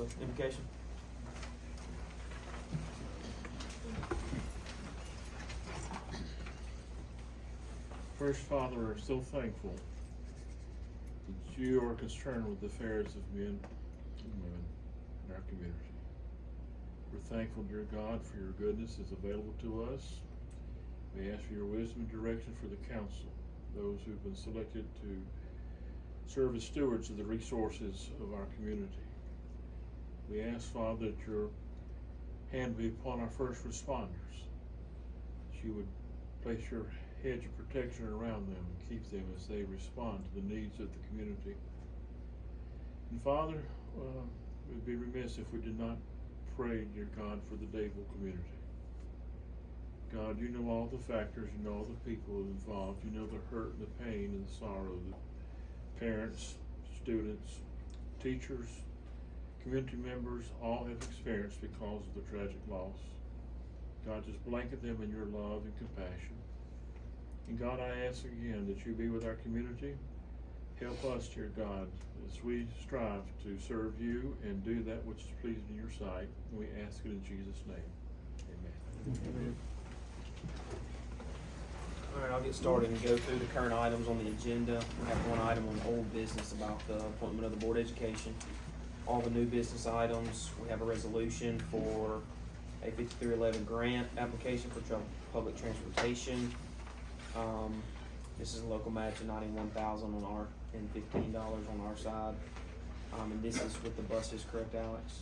So, invocation. First, Father, we're so thankful that you are concerned with the affairs of men and women in our community. We're thankful, dear God, for your goodness is available to us. We ask for your wisdom and direction for the council, those who've been selected to serve as stewards of the resources of our community. We ask, Father, that your hand be upon our first responders, that you would place your hedge of protection around them and keep them as they respond to the needs of the community. And Father, we'd be remiss if we did not pray, dear God, for the Dayville community. God, you know all the factors, you know all the people involved, you know the hurt and the pain and the sorrow that parents, students, teachers, community members all have experienced because of the tragic loss. God, just blanket them in your love and compassion. And God, I ask again that you be with our community. Help us, dear God, as we strive to serve you and do that which is pleasing in your sight. And we ask it in Jesus' name. Amen. Amen. All right, I'll get started and go through the current items on the agenda. We have one item on old business about the appointment of the Board of Education. All the new business items, we have a resolution for a 5311 grant application for public transportation. This is a local match of $91,000 on our and $15 on our side. And this is with the buses, correct, Alex?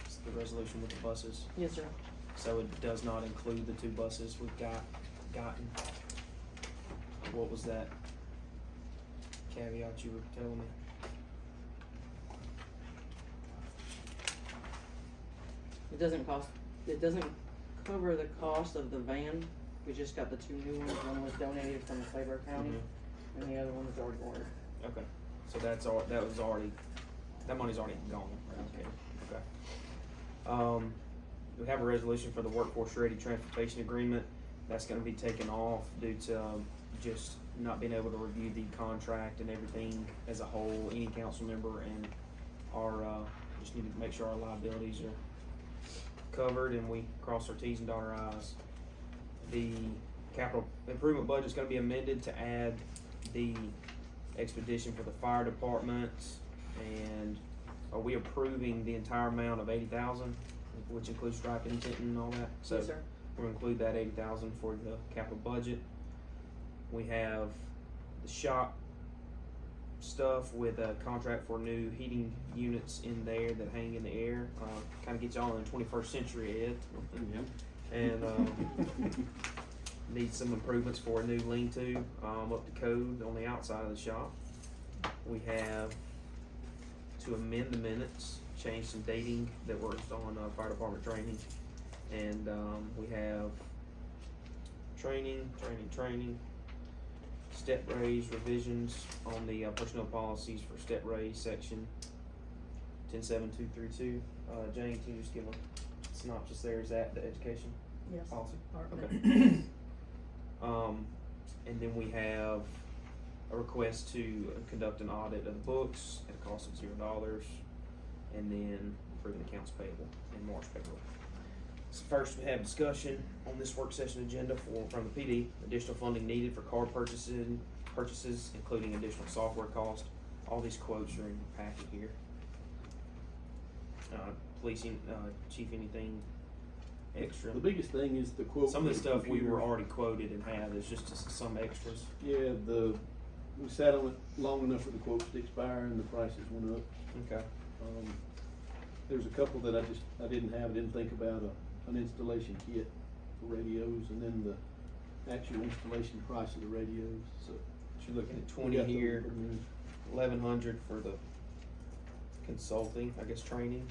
It's the resolution with the buses. Yes, sir. So it does not include the two buses we've gotten. What was that caveat you were telling me? It doesn't cover the cost of the van. We just got the two new ones. One was donated from Claiborne County, and the other one was already ordered. Okay, so that money's already gone, right? Okay. We have a resolution for the workforce ready transportation agreement. That's gonna be taken off due to just not being able to review the contract and everything as a whole, any council member, and our, just need to make sure our liabilities are covered and we cross our T's and dot our I's. The capital improvement budget is gonna be amended to add the expedition for the fire department. And are we approving the entire amount of $80,000, which includes striping, tinting, and all that? So Yes, sir. we're gonna include that $80,000 for the capital budget. We have the shop stuff with a contract for new heating units in there that hang in the air. Kind of gets y'all in the 21st century, Ed. And needs some improvements for a new lean-to up to code on the outside of the shop. We have to amend the minutes, change some dating that was on fire department training, and we have training, step raise revisions on the personnel policies for step raise section 10.7232. Jane, can you just give a synopsis there? Is that the education Yes. policy? Okay. And then we have a request to conduct an audit of the books at a cost of $0, and then approving accounts payable and March payroll. So first, we have discussion on this work session agenda from the PD, additional funding needed for card purchases, including additional software cost. All these quotes are in the packet here. Policing, chief, anything extra? The biggest thing is the quote. Some of the stuff we were already quoted and have, there's just some extras. Yeah, we sat on it long enough for the quotes to expire and the prices went up. Okay. There's a couple that I didn't think about an installation kit for radios, and then the actual installation price of the radios. So You're looking at 20 here, 1,100 for the consulting, I guess training.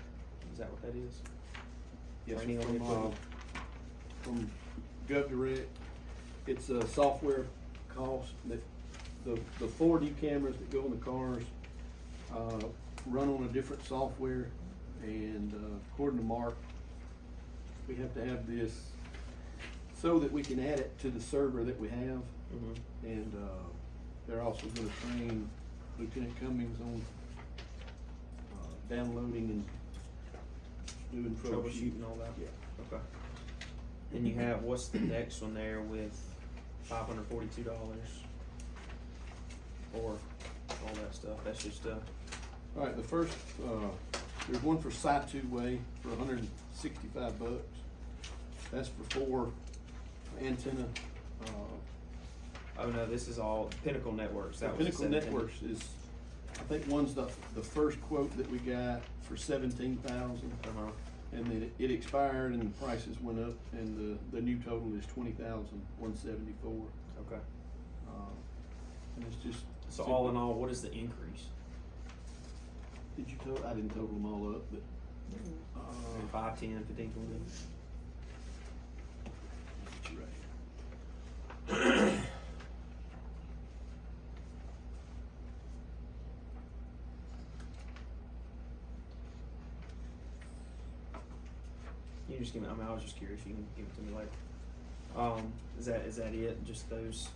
Is that what that is? yes, Training on the equipment. from GovDirect, it's a software cost that the 4D cameras that go in the cars run on a different software, and according to Mark, we have to have this so that we can add it to the server that we have. And they're also going to train Lieutenant Cummings on downloading and doing troubleshooting and all that? Yeah. Okay. And you have, what's the next one there with $542 or all that stuff? That's just, All right, the first, there's one for Sci-2 Way for $165. That's for 4 antenna, oh no, this is all Pinnacle Networks. That was Pinnacle 17. Networks is, I think one's the first quote that we got for 17,000. Uh-huh. And then it expired and the prices went up and the new total is 20,174. Okay. And it's just. So all in all, what is the increase? Did you total? I didn't total them all up, but, 5, 10, 15, 20? you're right. You just give me, I mean, I was just curious, you can give it to me later. Is that it, just those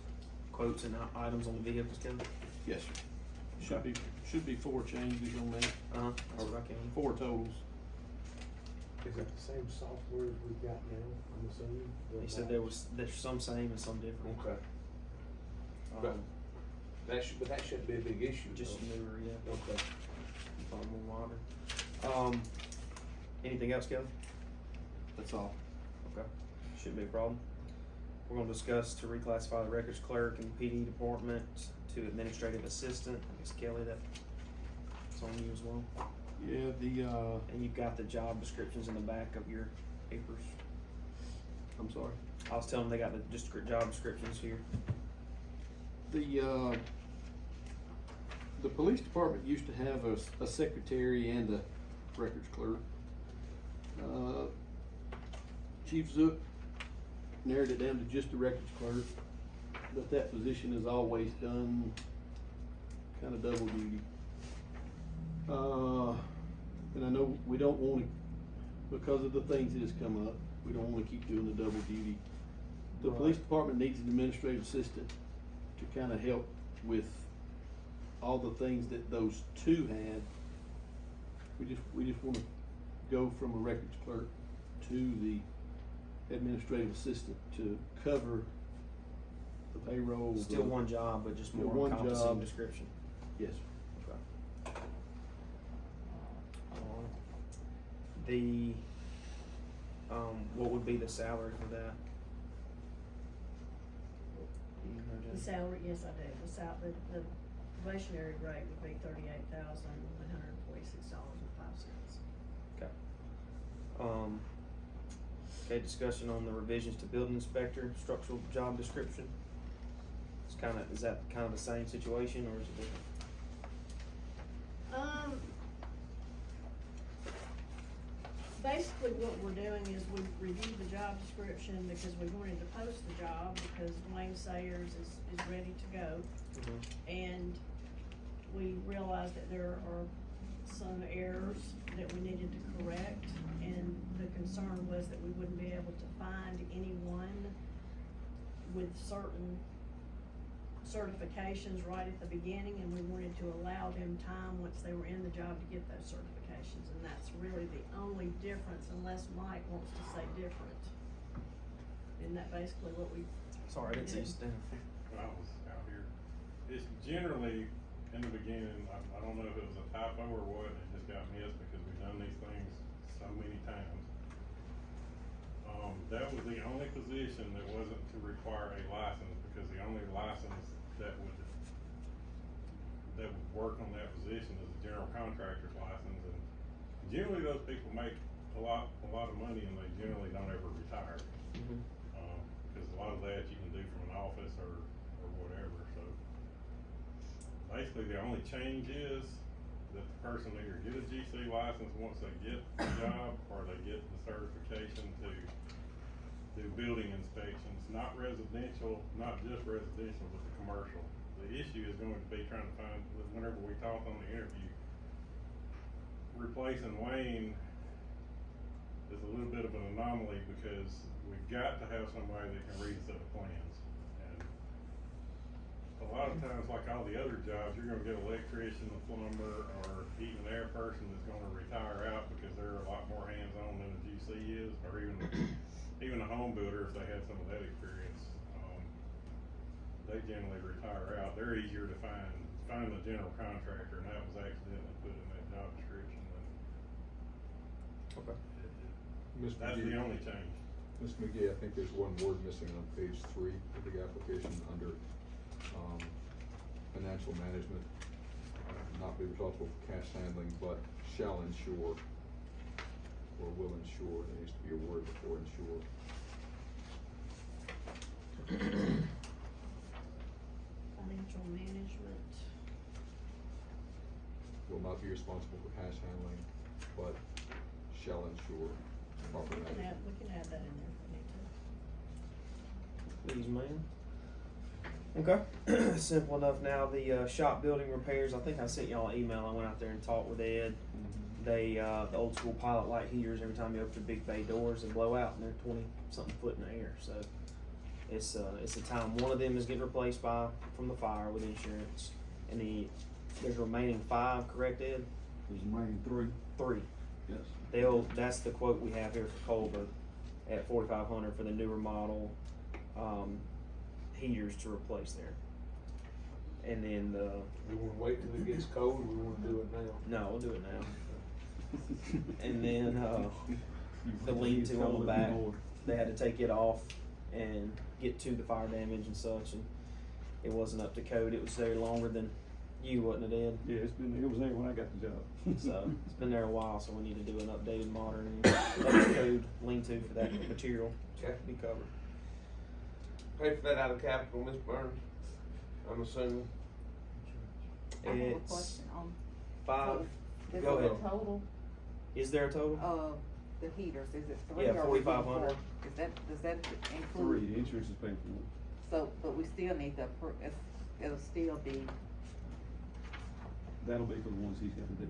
quotes and items on the vehicles, Kevin? Yes, sir. Okay. Should be 4 changes on that, Uh-huh, that's what I can. 4 totals. Is that the same software as we've got now, I'm assuming? He said there's some same and some different. Okay. Um, But that shouldn't be a big issue. just though. newer, yeah, Okay. more modern. Anything else, Kevin? That's all. Okay, shouldn't be a problem. We're gonna discuss to reclassify the records clerk in the PD department to administrative assistant. I guess Kelly, that's on you as well. Yeah, And you've got the job descriptions in the back of your papers. I'm sorry. I was telling them they got the just job descriptions here. The police department used to have a secretary and a records clerk. Chief Zook narrowed it down to just the records clerk, but that position is always done kind of double duty. And I know we don't wanna, because of the things that has come up, we don't wanna keep doing the double duty. The Right. police department needs an administrative assistant to kinda help with all the things that those two had. We just wanna go from a records clerk to the administrative assistant to cover the payroll. Still one job, but just Yeah, more one encompassing job. description. Yes. Okay. The, what would be the salary for that? You heard The that? salary, yes, I do, the probationary rate would be $38,146.05. Okay, discussion on the revisions to building inspector, structural job description. Is that kind of the same situation, or is it different? Basically what we're doing is we reviewed the job description because we wanted to post the job because Wayne Sayers is ready to go. Mm-hmm. And we realized that there are some errors that we needed to correct, and the concern was that we wouldn't be able to find anyone with certain certifications right at the beginning, and we wanted to allow them time once they were in the job to get those certifications, and that's really the only difference, unless Mike wants to say different. Isn't that basically what we? Sorry, I didn't see you stand. When I was out here, it's generally, in the beginning, I don't know if it was a typo or what, it just got missed because we've done these things so many times. That was the only position that wasn't to require a license, because the only license that would work on that position is a general contractor's license, and generally those people make a lot of money, and they generally don't ever retire. Mm-hmm. Because a lot of that you can do from an office or whatever, so. Basically, the only change is that the person either get a GC license once they get the job, or they get the certification to do building inspections, not residential, not just residential, but the commercial. The issue is going to be trying to find, whenever we talked on the interview, replacing Wayne is a little bit of an anomaly, because we've got to have somebody that can read a set of plans. And a lot of times, like all the other jobs, you're gonna get an electrician, a plumber, or even an air person that's gonna retire out because they're a lot more hands-on if they had some of that experience, they generally retire out. They're easier to find the general contractor, and that was accidentally put in that job description. Okay. Ms. That's the McGee, only change. Ms. McGee, I think there's one word missing on page 3 of the application under, financial management. Not be responsible for cash handling, but shall ensure, or will ensure, there needs to be a word before ensure. Financial management. Will not be responsible for cash handling, but shall ensure proper We can management. add that in there if we need to. Please, man. Okay, simple enough now. The shop building repairs, I think I sent y'all an email. I went out there and talked with Ed. They, the old school pilot light heaters, every time you open the big bay doors, they blow out and they're 20-something foot in the air. So it's a time. One of them is getting replaced from the fire with insurance. And there's remaining 5, correct, Ed? There's remaining 3. 3. Yes. That's the quote we have here for Culver at $4,500 for the newer model, heaters to replace there. And then We wanna wait till it gets cold, or we wanna do it now? no, we'll do it now. And then, the lean-to on the back, they had to take it off and get to the fire damage and such, and it wasn't up to code. It was there longer than you, wasn't it, Ed? Yeah, it was there when I got the job. So it's been there a while, so we need to do an updated, modern, and up-to-code lean-to for that material to be covered. Pay for that out of capital, Ms. Burns, I'm assuming. I have a It's question on. 5. Is Go it ahead. the total Is there a total? of the heaters, is it 3 Yeah, or we getting 4,500. 4? Does that include? The insurance is paying for it. So, but we still need it'll still be, That'll be for the ones he's got to do.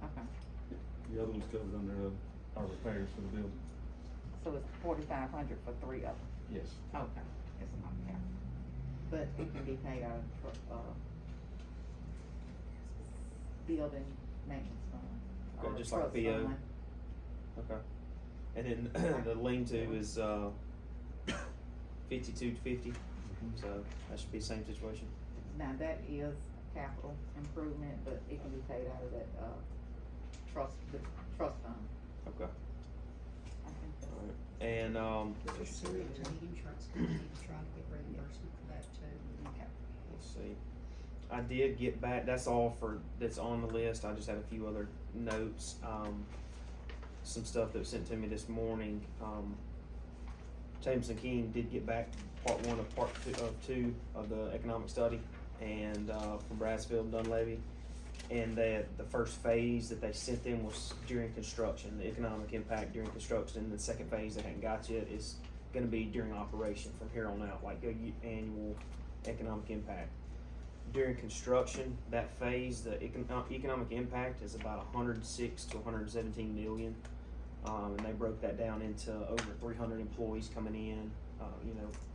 okay, The other one's covered under, our repairs for the building. so it's 4,500 for 3 of them, Yes. okay, it's not there. But it can be paid out of, building maintenance fund. Okay, or just like a trust PO. fund. Okay. And then the lean-to is 52 to 50, so that should be the same situation. Now, that is capital improvement, but it can be paid out of that, the trust fund. Okay. I think that's. Alright. And There's a insurance company to try to get reimbursement for that too. Okay. let's see. I did get back. That's all that's on the list. I just had a few other notes. Some stuff that was sent to me this morning. Jameson King did get back part 1 of part 2 of the economic study, and from Bradsfield and Dunleavy, and the first phase that they sent them was during construction, the economic impact during construction. And the second phase they hadn't got yet is going to be during operation from here on out, like annual economic impact. During construction, that phase, the economic impact is about 106 to 117 million. And they broke that down into over 300 employees coming in,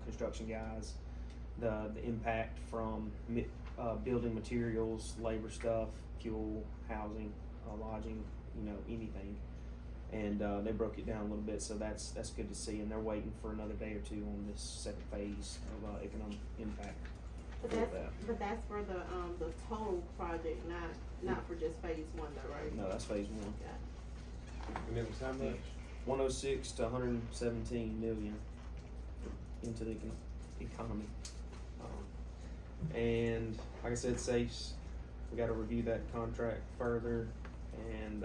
construction guys. The impact from building materials, labor stuff, fuel, housing, lodging, anything. And they broke it down a little bit, so that's good to see. And they're waiting for another day or two on this second phase of economic impact. But that's for the total project, not for just phase 1 though, right? No, that's phase 1. Yeah. And it was how much? 106 to 117 million into the economy. And like I said, safes, we gotta review that contract further, and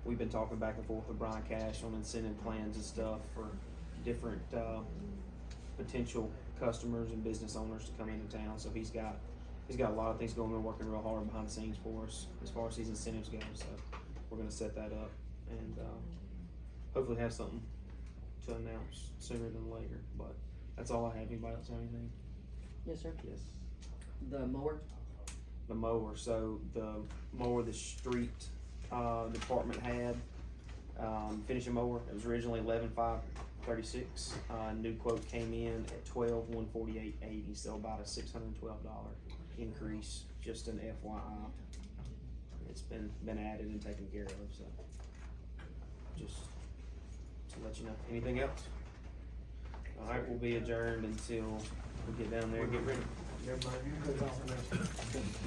we've been talking back and forth with Brian Cash on incentive plans and stuff for different potential customers and business owners to come into town. So he's got a lot of things going on, working real hard behind the scenes for us as far as these incentives go. So we're gonna set that up and hopefully have something to announce sooner than later. But that's all I have. Anybody else have anything? Yes, sir. Yes. The mower, The mower. So the mower the street department had, finishing mower. It was originally $11,536. New quote came in at $12,148.80. So about a $612 increase. Just an FYI. It's been added and taken care of. So just to let you know. Anything else? Alright, we'll be adjourned until we get down there and get rid of Never mind, you put it on the next one.